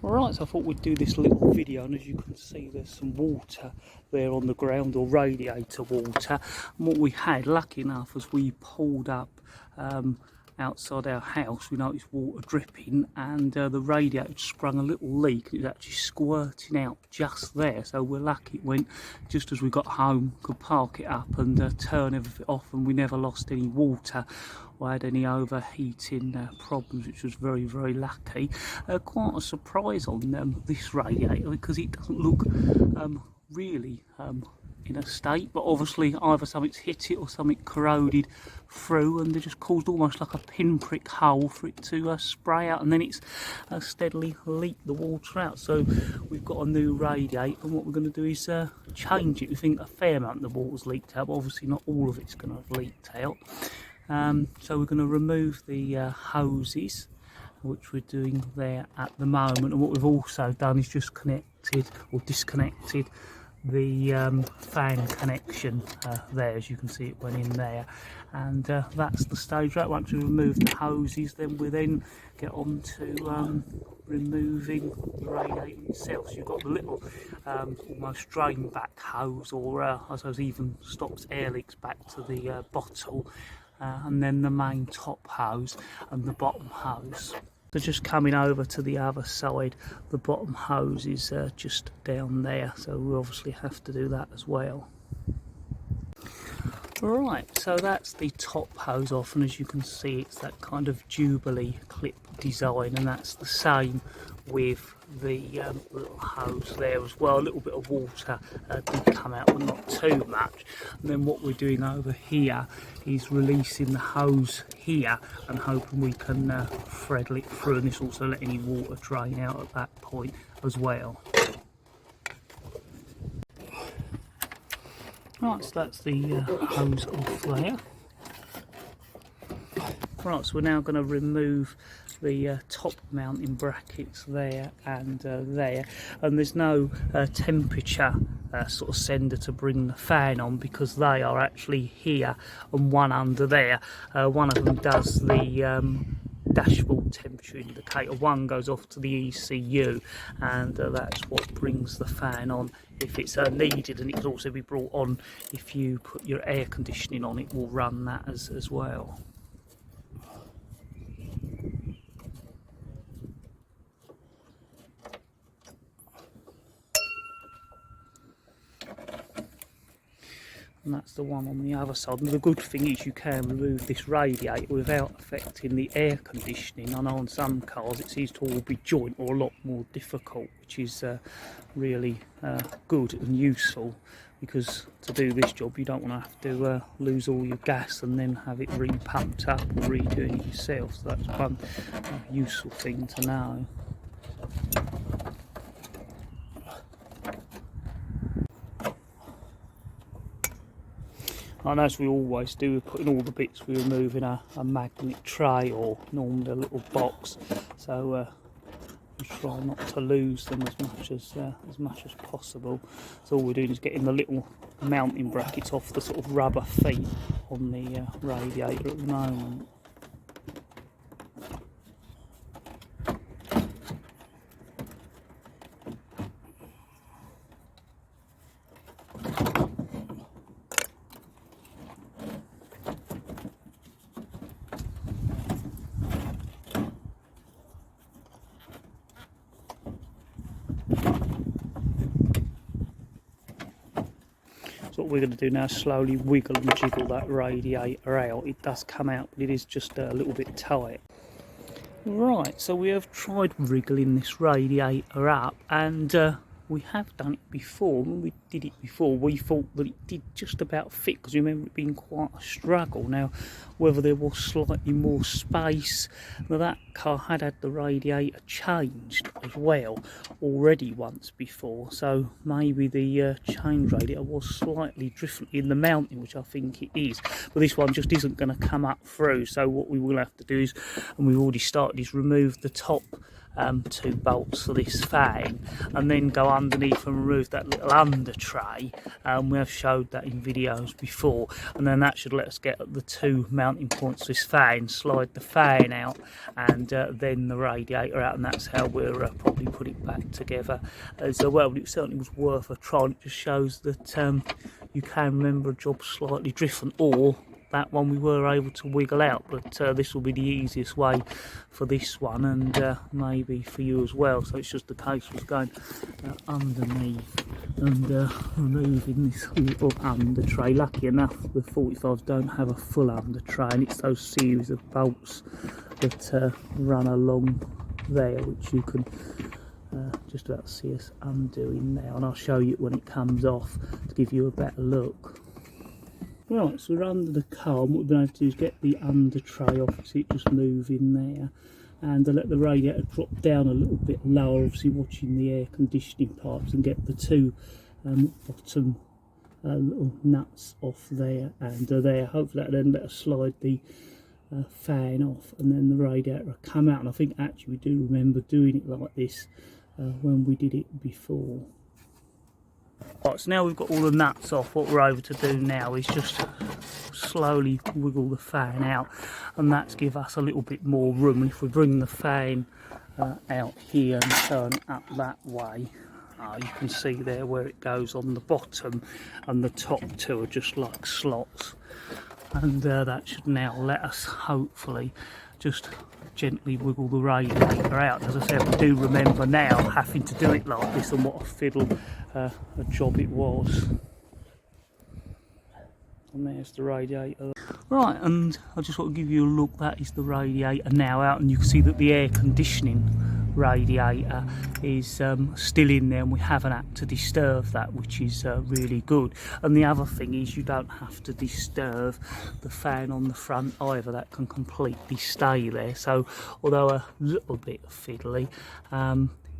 Right, so I thought we'd do this little video, and as you can see there's some water there on the ground, or radiator water. And what we had, lucky enough, as we pulled up outside our house, we noticed water dripping, and the radiator sprung a little leak. It was actually squirting out just there, so we're lucky it went just as we got home, could park it up and turn everything off, and we never lost any water or had any overheating problems, which was very, very lucky. Quite a surprise on this radiator, because it doesn't look really in a state, but obviously either something's hit it or something corroded through, and they just caused almost like a pinprick hole for it to spray out, and then it's steadily leaked the water out. So we've got a new radiator, and what we're going to do is change it. We think a fair amount of the water's leaked out, but obviously not all of it's going to have leaked out. So we're going to remove the hoses, which we're doing there at the moment, and what we've also done is just connected or disconnected the fan connection there. As you can see, it went in there, and that's the stage. Right, once we remove the hoses, then we then get on to removing the radiator itself. So you've got the little almost drain back hose, or I suppose even stops air leaks back to the bottle, and then the main top hose and the bottom hose. So just coming over to the other side, the bottom hose is just down there, so we obviously have to do that as well. Right, so that's the top hose off, and as you can see it's that kind of Jubilee clip design, and that's the same with the little hose there as well. A little bit of water did come out, but not too much. And then what we're doing over here is releasing the hose here and hoping we can thread it through, and this also let any water drain out at that point as well. Right, so that's the hose off there. Right, so we're now going to remove the top mounting brackets there and there, and there's no temperature sort of sender to bring the fan on, because they are actually here and one under there. One of them does the dashboard temperature indicator, one goes off to the ECU, and that's what brings the fan on if it's needed, and it can also be brought on if you put your air conditioning on. It will run that as well. And that's the one on the other side. And the good thing is you can remove this radiator without affecting the air conditioning. I know on some cars it seems to all be joint or a lot more difficult, which is really good and useful, because to do this job you don't want to have to lose all your gas and then have it re-pumped up or redoing it yourself. So that's one useful thing to know. And as we always do, we're putting all the bits we remove in a magnet tray, or normally a little box, so we try not to lose them as much as possible. So all we're doing is getting the little mounting brackets off the sort of rubber feet on the radiator at the moment. So what we're going to do now is slowly wiggle and jiggle that radiator out. It does come out, but it is just a little bit tight. Right, so we have tried wriggling this radiator up, and we have done it before. When we did it before, we thought that it did just about fit, because you remember it being quite a struggle. Now, whether there was slightly more space, now that car had the radiator changed as well already once before, so maybe the change radiator was slightly different in the mounting, which I think it is, but this one just isn't going to come up through. So what we will have to do is, and we've already started, is remove the top two bolts for this fan, and then go underneath and remove that little under tray. We have showed that in videos before, and then that should let us get the two mounting points for this fan, slide the fan out, and then the radiator out, and that's how we'll probably put it back together as well. But it certainly was worth a try. It just shows that you can remember a job slightly different, or that one we were able to wiggle out, but this will be the easiest way for this one, and maybe for you as well. So it's just the case of going underneath and removing this little under tray. Lucky enough the 45s don't have a full under tray, and it's those series of bolts that run along there, which you can just about see us undoing now, and I'll show you when it comes off to give you a better look. Right, so we're under the car, and what we've been able to do is get the under tray off, so it just move in there, and let the radiator drop down a little bit lower, obviously watching the air conditioning pipes, and get the two bottom little nuts off there and there. Hopefully that'll then let us slide the fan off, and then the radiator will come out. And I think actually we do remember doing it like this when we did it before. Right, so now we've got all the nuts off, what we're able to do now is just slowly wiggle the fan out, and that's give us a little bit more room. And if we bring the fan out here and turn it up that way, you can see there where it goes on the bottom, and the top two are just like slots, and that should now let us hopefully just gently wiggle the radiator out. As I said, we do remember now having to do it like this, and what a fiddle a job it was. And there's the radiator. Right, and I just want to give you a look. That is the radiator now out, and you can see that the air conditioning radiator is still in there, and we haven't had to disturb that, which is really good. And the other thing is you don't have to disturb the fan on the front either. That can completely stay there. So although a little bit fiddly,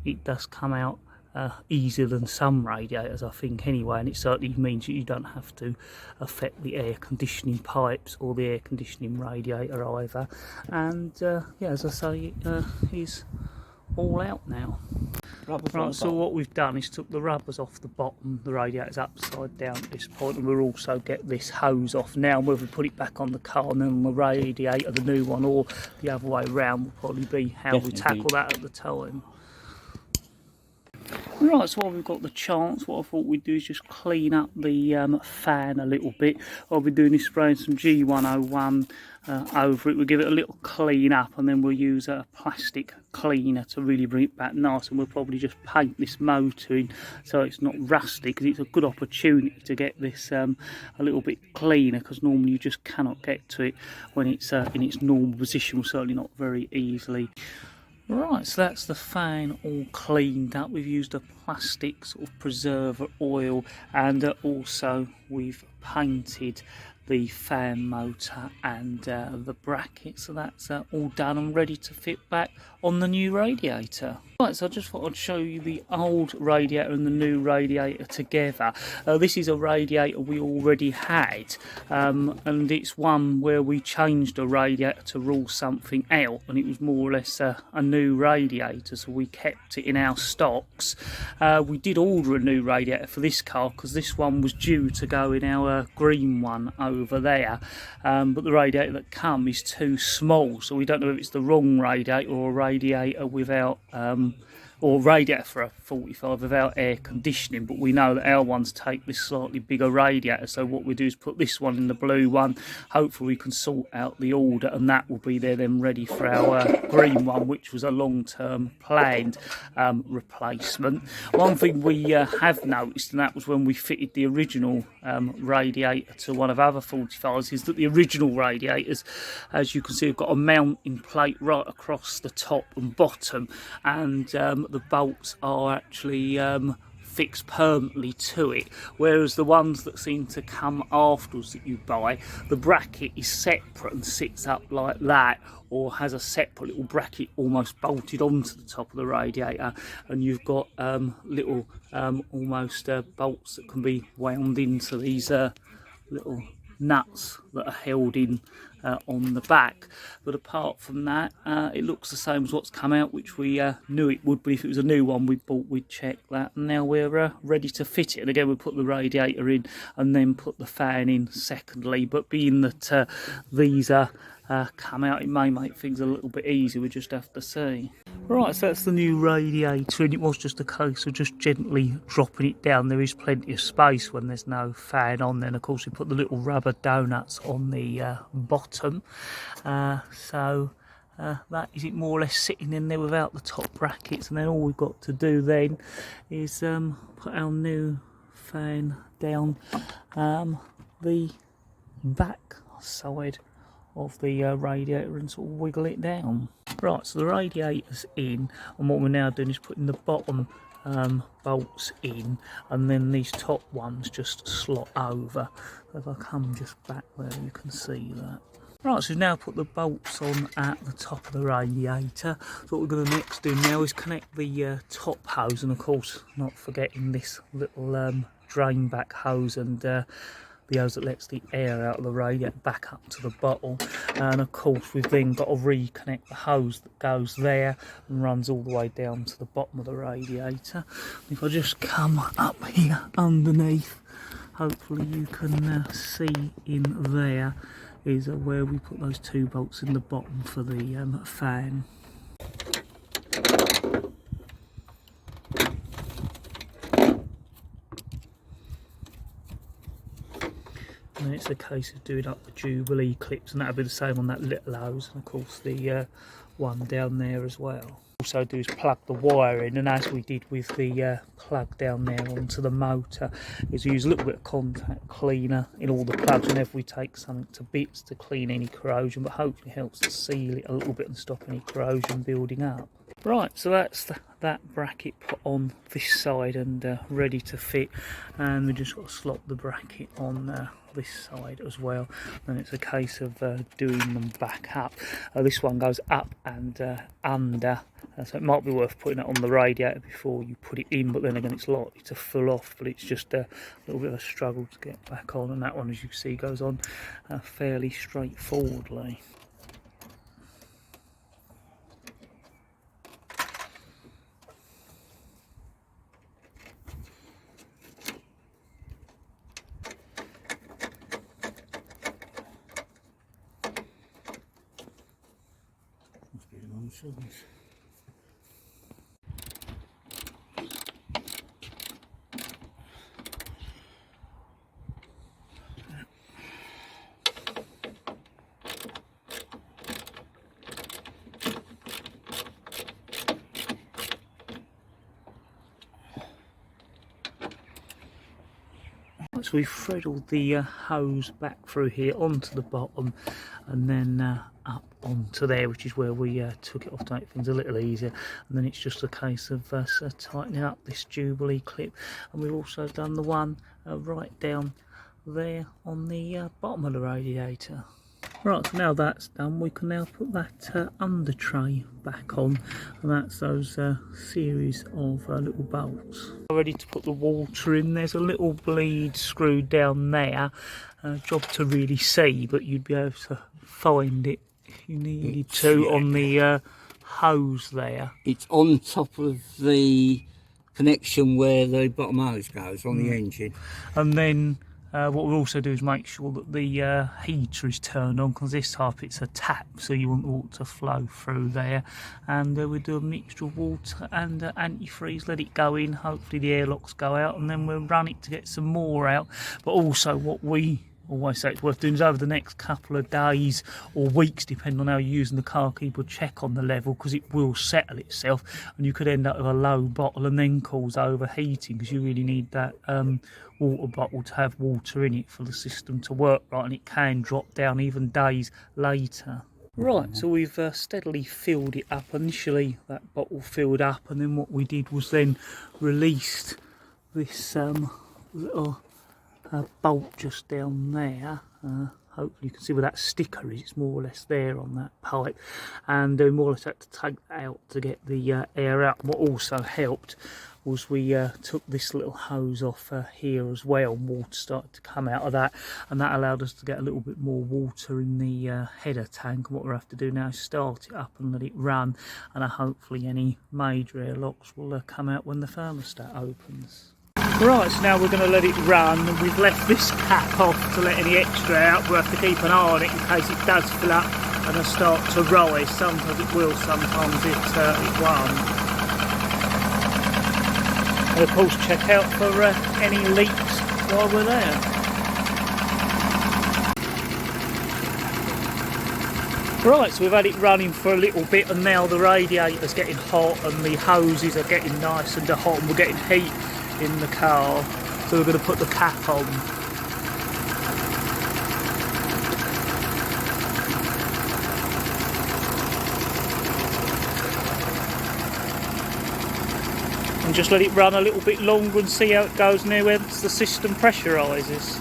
it does come out easier than some radiators, I think, anyway, and it certainly means that you don't have to affect the air conditioning pipes or the air conditioning radiator either. And yeah, as I say, it is all out now. Right, so what we've done is took the rubbers off the bottom. The radiator's upside down at this point, and we'll also get this hose off now. Whether we put it back on the car and then on the radiator, the new one, or the other way round, will probably be how we tackle that at the time. Right, so while we've got the chance, what I thought we'd do is just clean up the fan a little bit. I'll be doing is spraying some G101 over it. We'll give it a little clean up, and then we'll use a plastic cleaner to really bring it back nice. And we'll probably just paint this motor in so it's not rusty, because it's a good opportunity to get this a little bit cleaner, because normally you just cannot get to it when it's in its normal position, well, certainly not very easily. Right, so that's the fan all cleaned up. We've used a plastic sort of preserver oil, and also we've painted the fan motor and the bracket, so that's all done and ready to fit back on the new radiator. Right, so I just thought I'd show you the old radiator and the new radiator together. This is a radiator we already had, and it's one where we changed a radiator to rule something out, and it was more or less a new radiator, so we kept it in our stocks. We did order a new radiator for this car because this one was due to go in our green one over there, but the radiator that come is too small, so we don't know if it's the wrong radiator or a radiator without or radiator for a 45 without air conditioning, but we know that our ones take this slightly bigger radiator, so what we do is put this one in the blue one. Hopefully we can sort out the order, and that will be there then ready for our green one, which was a long-term planned replacement. One thing we have noticed, and that was when we fitted the original radiator to one of other 45s, is that the original radiators, as you can see, have got a mounting plate right across the top and bottom, and the bolts are actually fixed permanently to it, whereas the ones that seem to come afterwards that you buy, the bracket is separate and sits up like that, or has a separate little bracket almost bolted onto the top of the radiator, and you've got little almost bolts that can be wound into these little nuts that are held in on the back. But apart from that, it looks the same as what's come out, which we knew it would be. If it was a new one we bought, we'd check that. And now we're ready to fit it. And again, we put the radiator in and then put the fan in secondly. But being that these are come out, it may make things a little bit easier. We just have to see. Right, so that's the new radiator, and it was just a case of just gently dropping it down. There is plenty of space when there's no fan on. Then of course we put the little rubber donuts on the bottom, so that is it, more or less sitting in there without the top brackets. And then all we've got to do then is put our new fan down the back side of the radiator and sort of wiggle it down. Right, so the radiator's in, and what we're now doing is putting the bottom bolts in, and then these top ones just slot over. So if I come just back there, you can see that. Right, so we've now put the bolts on at the top of the radiator. So what we're going to next do now is connect the top hose, and of course not forgetting this little drain back hose and the hose that lets the air out of the radiator back up to the bottle. And of course we've then got to reconnect the hose that goes there and runs all the way down to the bottom of the radiator. If I just come up here underneath, hopefully you can see in there is where we put those two bolts in the bottom for the fan. And it's a case of doing up the Jubilee clips, and that'll be the same on that little hose, and of course the one down there as well. Also do is plug the wire in, and as we did with the plug down there onto the motor, is use a little bit of contact cleaner in all the plugs whenever we take something to bits to clean any corrosion, but hopefully helps to seal it a little bit and stop any corrosion building up. Right, so that's that bracket put on this side and ready to fit, and we just got to slot the bracket on this side as well. And it's a case of doing them back up. This one goes up and under, so it might be worth putting it on the radiator before you put it in, but then again it's likely to full off. But it's just a little bit of a struggle to get back on, and that one, as you can see, goes on fairly straightforwardly. So we thread all the hose back through here onto the bottom, and then up onto there, which is where we took it off to make things a little easier. And then it's just a case of tightening up this Jubilee clip, and we've also done the one right down there on the bottom of the radiator. Right, so now that's done, we can now put that under tray back on, and that's those series of little bolts. Ready to put the water in. There's a little bleed screwed down there, job to really see, but you'd be able to find it if you needed to on the hose there. It's on top of the connection where the bottom hose goes on the engine. And then what we'll also do is make sure that the heater is turned on, because this type it's a tap, so you want the water to flow through there. And we'll do a mixture of water and antifreeze, let it go in, hopefully the airlocks go out, and then we'll run it to get some more out. But also what we always say it's worth doing is over the next couple of days or weeks, depending on how you're using the car keyboard, check on the level, because it will settle itself and you could end up with a low bottle and then cause overheating, because you really need that water bottle to have water in it for the system to work right, and it can drop down even days later. Right, so we've steadily filled it up. Initially that bottle filled up, and then what we did was then released this little bolt just down there. Hopefully you can see where that sticker is, it's more or less there on that pipe, and we more or less had to take that out to get the air out. And what also helped was we took this little hose off here as well, and water started to come out of that, and that allowed us to get a little bit more water in the header tank. And what we'll have to do now is start it up and let it run, and hopefully any major airlocks will come out when the thermostat opens. Right, so now we're going to let it run, and we've left this cap off to let any extra out. We'll have to keep an eye on it in case it does fill up and start to rise. Sometimes it will, sometimes it won't. And of course check out for any leaks while we're there. Right, so we've had it running for a little bit, and now the radiator's getting hot and the hoses are getting nice and hot, and we're getting heat in the car, so we're going to put the cap on. And just let it run a little bit longer and see how it goes now once the system pressurises.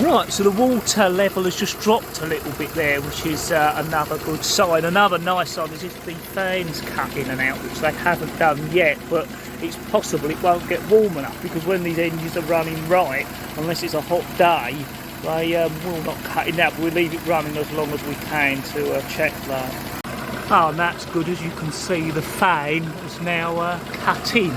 Right, so the water level has just dropped a little bit there, which is another good sign. Another nice sign is if the fans cut in and out, which they haven't done yet, but it's possible it won't get warm enough, because when these engines are running right, unless it's a hot day, they will not cut in out, but we'll leave it running as long as we can to check that. Oh, and that's good. As you can see, the fan is now cut in.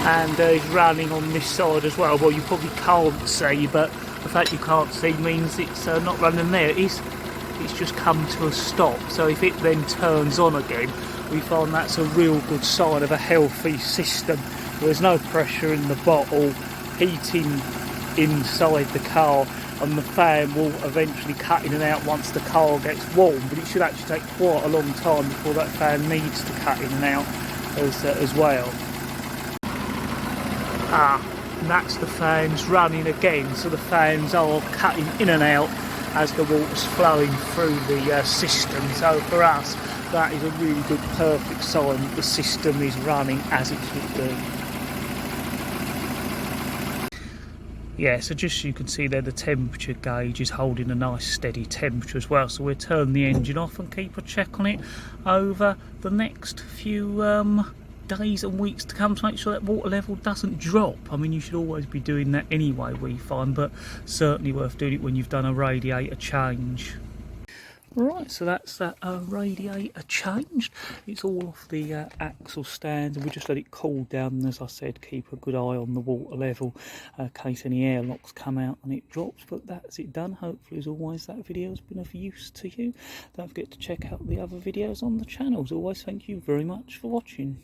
And is running on this side as well. Well, you probably can't see, but the fact you can't see means it's not running there. It's just come to a stop. So if it then turns on again, we find that's a real good sign of a healthy system. There's no pressure in the bottle, heating inside the car, and the fan will eventually cut in and out once the car gets warm. But it should actually take quite a long time before that fan needs to cut in and out as well. And that's the fans running again, so the fans are cutting in and out as the water's flowing through the system. So for us, that is a really good, perfect sign that the system is running as it should do. Yeah, so just so you can see there, the temperature gauge is holding a nice steady temperature as well. So we'll turn the engine off and keep a check on it over the next few days and weeks to come, to make sure that water level doesn't drop. I mean, you should always be doing that anyway, we find, but certainly worth doing it when you've done a radiator change. Right, so that's that radiator changed. It's all off the axle stand, and we just let it cool down, and as I said, keep a good eye on the water level in case any airlocks come out and it drops. But that's it done. Hopefully, as always, that video has been of use to you. Don't forget to check out the other videos on the channel. As always, thank you very much for watching.